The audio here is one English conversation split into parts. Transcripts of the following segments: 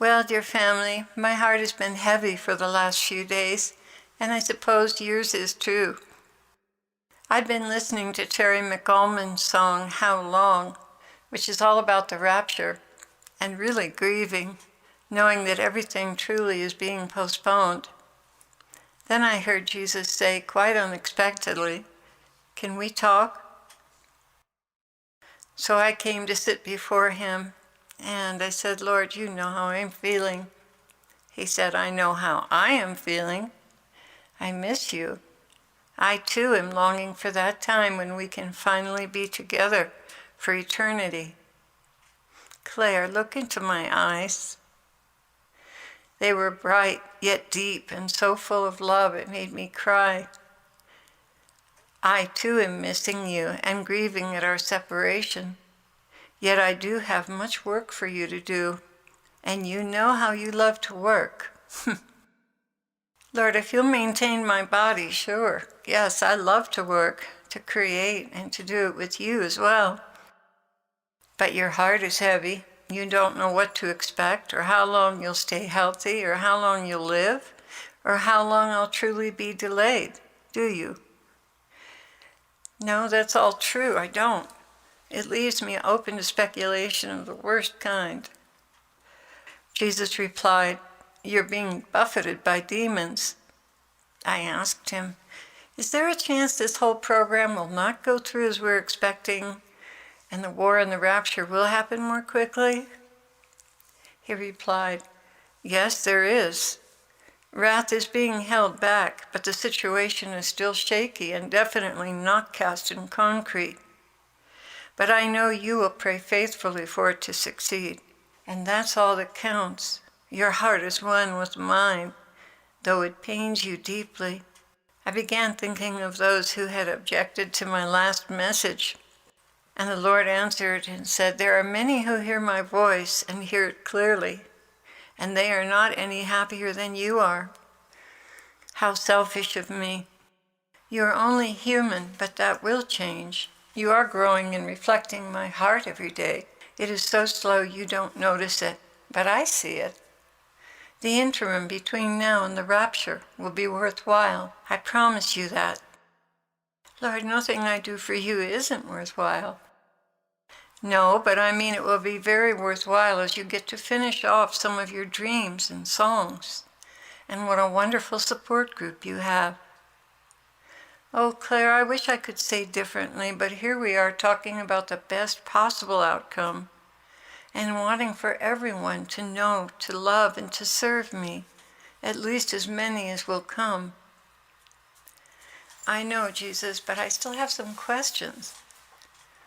Well, dear family, my heart has been heavy for the last few days, and I suppose yours is too. I've been listening to Terry McAlmond's song, How Long, which is all about the rapture, and really grieving, knowing that everything truly is being postponed. Then I heard Jesus say, quite unexpectedly, "Can we talk?" So I came to sit before him, and I said, "Lord, you know how I'm feeling." He said, "I know how I am feeling. I miss you. I too am longing for that time when we can finally be together for eternity." Claire, look into my eyes. They were bright yet deep and so full of love it made me cry. I too am missing you and grieving at our separation. Yet I do have much work for you to do, and you know how you love to work. Lord, if you'll maintain my body, sure. Yes, I love to work, to create, and to do it with you as well. But your heart is heavy. You don't know what to expect, or how long you'll stay healthy, or how long you'll live, or how long I'll truly be delayed, do you? No, that's all true, I don't. It leaves me open to speculation of the worst kind. Jesus replied, "You're being buffeted by demons." I asked him, "Is there a chance this whole program will not go through as we're expecting, and the war and the rapture will happen more quickly?" He replied, "Yes, there is. Wrath is being held back, but the situation is still shaky and definitely not cast in concrete. But I know you will pray faithfully for it to succeed, and that's all that counts. Your heart is one with mine, though it pains you deeply." I began thinking of those who had objected to my last message, and the Lord answered and said, "There are many who hear my voice and hear it clearly, and they are not any happier than you are." How selfish of me. You are only human, but that will change. You are growing and reflecting my heart every day. It is so slow you don't notice it, but I see it. The interim between now and the rapture will be worthwhile. I promise you that. Lord, nothing I do for you isn't worthwhile. No, but I mean it will be very worthwhile as you get to finish off some of your dreams and songs. And what a wonderful support group you have. Oh, Claire, I wish I could say differently, but here we are talking about the best possible outcome and wanting for everyone to know, to love, and to serve me, at least as many as will come. I know, Jesus, but I still have some questions.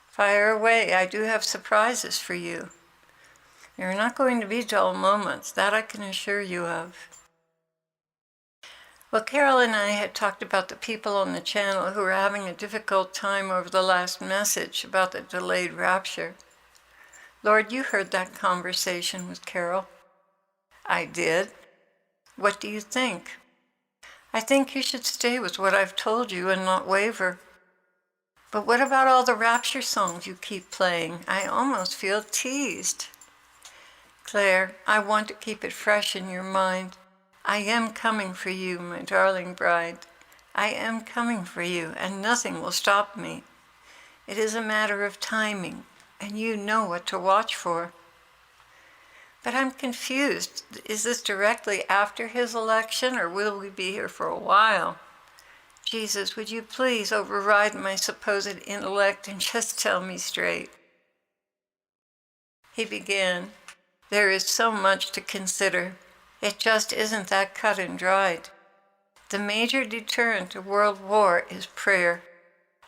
Fire away, I do have surprises for you. There are not going to be dull moments, that I can assure you of. Well, Carol and I had talked about the people on the channel who were having a difficult time over the last message about the delayed rapture. Lord, you heard that conversation with Carol. I did. What do you think? I think you should stay with what I've told you and not waver. But what about all the rapture songs you keep playing? I almost feel teased. Claire, I want to keep it fresh in your mind. I am coming for you, my darling bride. I am coming for you, and nothing will stop me. It is a matter of timing, and you know what to watch for. But I'm confused. Is this directly after his election, or will we be here for a while? Jesus, would you please override my supposed intellect and just tell me straight? He began, "There is so much to consider. It just isn't that cut and dried. The major deterrent to world war is prayer.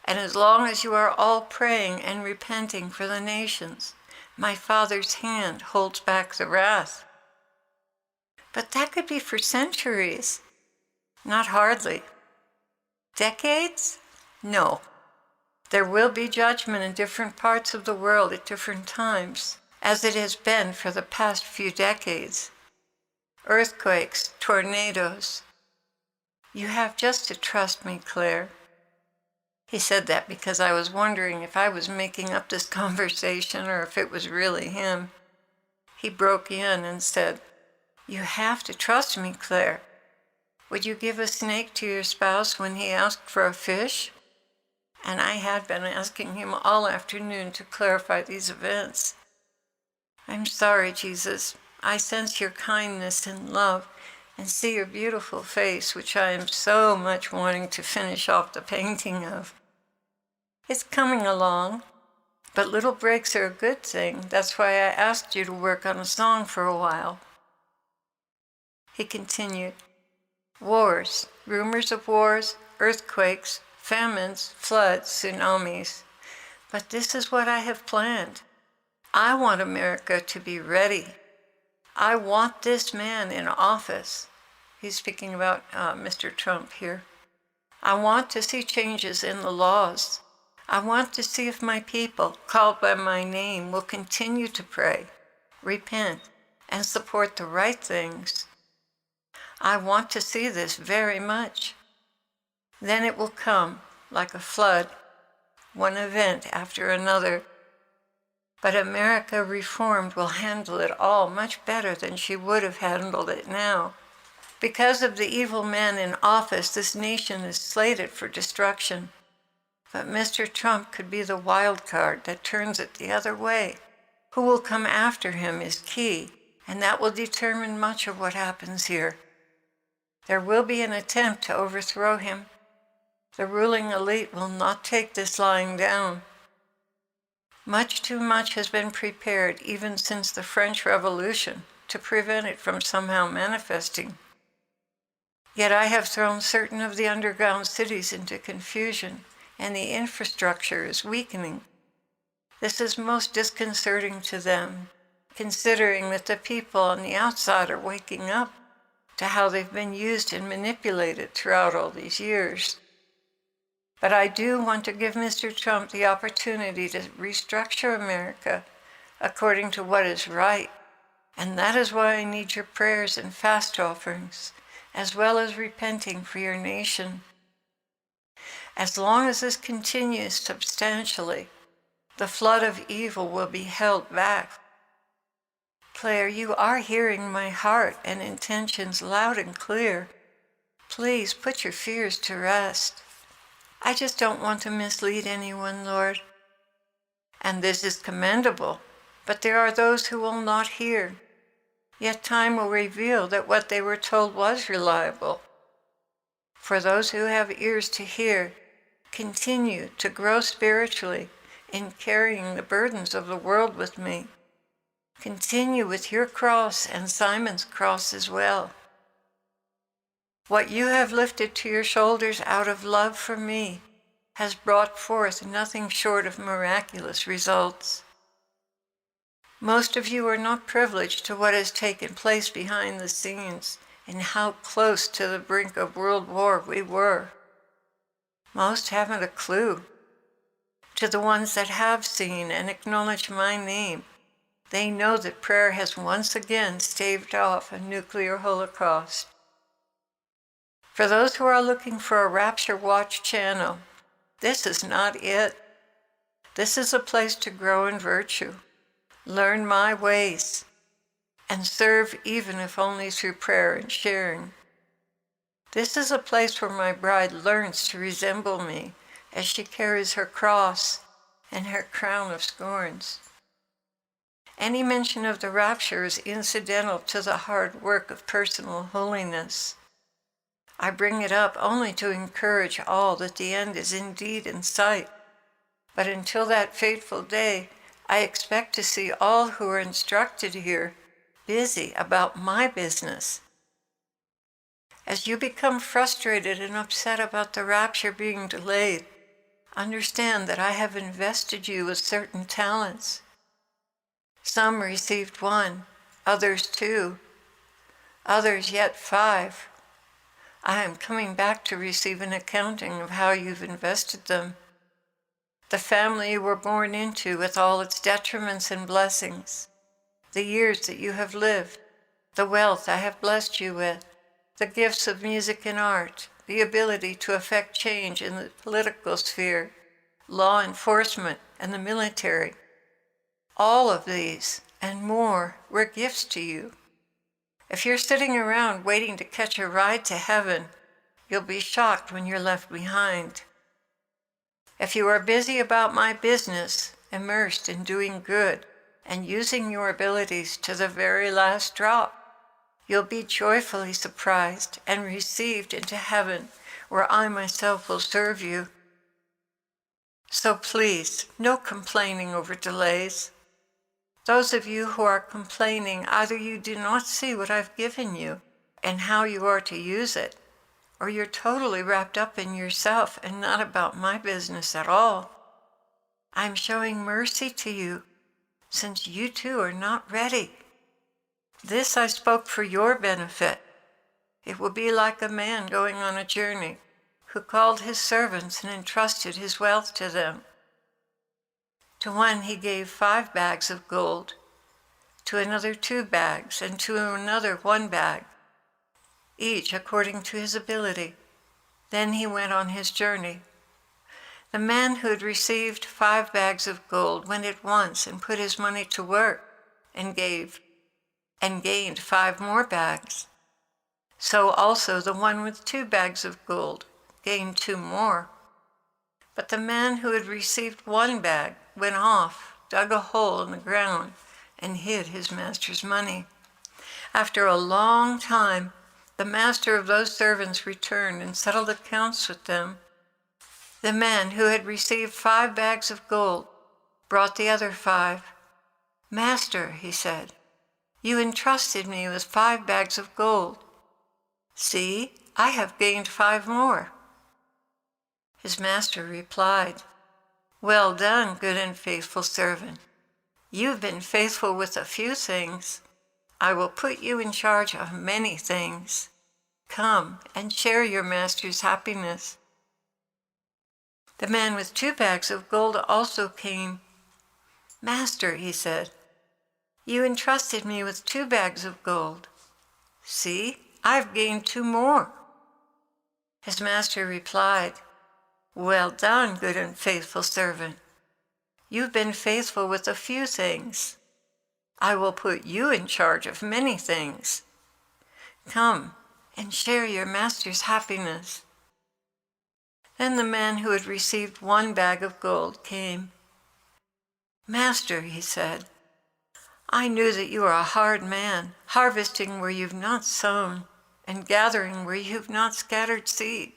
And as long as you are all praying and repenting for the nations, my Father's hand holds back the wrath." But that could be for centuries. Not hardly. Decades? No. There will be judgment in different parts of the world at different times, as it has been for the past few decades. Earthquakes, tornadoes. You have just to trust me, Claire. He said that because I was wondering if I was making up this conversation or if it was really him. He broke in and said, You have to trust me, Claire. Would you give a snake to your spouse when he asked for a fish? And I had been asking him all afternoon to clarify these events. I'm sorry, Jesus. I sense your kindness and love and see your beautiful face, which I am so much wanting to finish off the painting of. It's coming along, but little breaks are a good thing. That's why I asked you to work on a song for a while. He continued, wars, rumors of wars, earthquakes, famines, floods, tsunamis. But this is what I have planned. I want America to be ready. I want this man in office. He's speaking about Mr. Trump here. I want to see changes in the laws. I want to see if my people, called by my name, will continue to pray, repent, and support the right things. I want to see this very much. Then it will come like a flood, one event after another. But America reformed will handle it all much better than she would have handled it now. Because of the evil man in office, this nation is slated for destruction. But Mr. Trump could be the wild card that turns it the other way. Who will come after him is key, and that will determine much of what happens here. There will be an attempt to overthrow him. The ruling elite will not take this lying down. Much too much has been prepared even since the French Revolution to prevent it from somehow manifesting. Yet I have thrown certain of the underground cities into confusion, and the infrastructure is weakening. This is most disconcerting to them, considering that the people on the outside are waking up to how they've been used and manipulated throughout all these years. But I do want to give Mr. Trump the opportunity to restructure America according to what is right, and that is why I need your prayers and fast offerings, as well as repenting for your nation. As long as this continues substantially, the flood of evil will be held back. Claire, you are hearing my heart and intentions loud and clear. Please put your fears to rest. I just don't want to mislead anyone, Lord. And this is commendable, but there are those who will not hear. Yet time will reveal that what they were told was reliable. For those who have ears to hear, continue to grow spiritually in carrying the burdens of the world with me. Continue with your cross and Simon's cross as well. What you have lifted to your shoulders out of love for me has brought forth nothing short of miraculous results. Most of you are not privileged to what has taken place behind the scenes and how close to the brink of world war we were. Most haven't a clue. To the ones that have seen and acknowledged my name, they know that prayer has once again staved off a nuclear holocaust. For those who are looking for a Rapture Watch channel, this is not it. This is a place to grow in virtue, learn my ways, and serve even if only through prayer and sharing. This is a place where my bride learns to resemble me as she carries her cross and her crown of scorns. Any mention of the rapture is incidental to the hard work of personal holiness. I bring it up only to encourage all that the end is indeed in sight. But until that fateful day, I expect to see all who are instructed here busy about my business. As you become frustrated and upset about the rapture being delayed, understand that I have invested you with certain talents. Some received 1, others 2, others yet 5. I am coming back to receive an accounting of how you've invested them. The family you were born into with all its detriments and blessings, the years that you have lived, the wealth I have blessed you with, the gifts of music and art, the ability to effect change in the political sphere, law enforcement, and the military. All of these and more were gifts to you. If you're sitting around waiting to catch a ride to heaven, you'll be shocked when you're left behind. If you are busy about my business, immersed in doing good and using your abilities to the very last drop, you'll be joyfully surprised and received into heaven, where I myself will serve you. So please, no complaining over delays. Those of you who are complaining, either you do not see what I've given you and how you are to use it, or you're totally wrapped up in yourself and not about my business at all. I'm showing mercy to you, since you too are not ready. This I spoke for your benefit. It will be like a man going on a journey, who called his servants and entrusted his wealth to them. To one he gave 5 bags of gold, to another 2 bags, and to another 1 bag, each according to his ability. Then he went on his journey. The man who had received 5 bags of gold went at once and put his money to work and gained 5 more bags. So also the one with 2 bags of gold gained 2 more. But the man who had received 1 bag went off, dug a hole in the ground, and hid his master's money. After a long time, the master of those servants returned and settled accounts with them. The man who had received 5 bags of gold brought the other 5. Master, he said, you entrusted me with 5 bags of gold. See, I have gained 5 more. His master replied, well done, good and faithful servant. You've been faithful with a few things. I will put you in charge of many things. Come and share your master's happiness. The man with 2 bags of gold also came. Master, he said, you entrusted me with 2 bags of gold. See, I've gained 2 more. His master replied, well done, good and faithful servant. You've been faithful with a few things. I will put you in charge of many things. Come and share your master's happiness. Then the man who had received 1 bag of gold came. Master, he said, I knew that you are a hard man, harvesting where you've not sown and gathering where you've not scattered seed.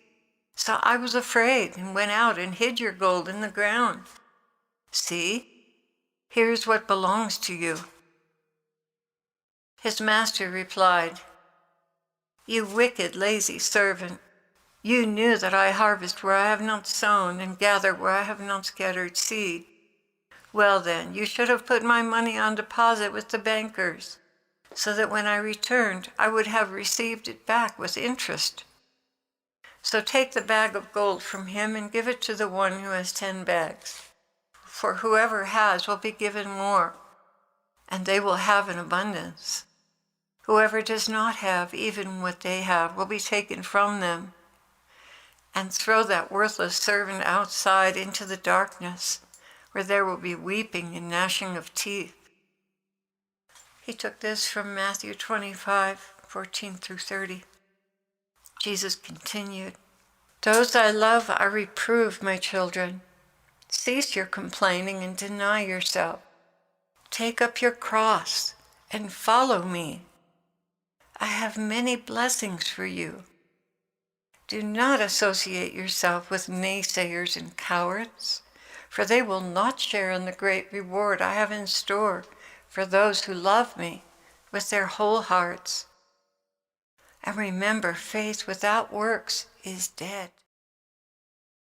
So I was afraid and went out and hid your gold in the ground. See, here's what belongs to you. His master replied, you wicked, lazy servant. You knew that I harvest where I have not sown and gather where I have not scattered seed. Well then, you should have put my money on deposit with the bankers, so that when I returned, I would have received it back with interest. So take the bag of gold from him and give it to the one who has 10 bags. For whoever has will be given more, and they will have an abundance. Whoever does not have even what they have will be taken from them. And throw that worthless servant outside into the darkness, where there will be weeping and gnashing of teeth. He took this from Matthew 25:14 through 30. Jesus continued, those I love I reprove, my children. Cease your complaining and deny yourself. Take up your cross and follow me. I have many blessings for you. Do not associate yourself with naysayers and cowards, for they will not share in the great reward I have in store for those who love me with their whole hearts. And remember, faith without works is dead.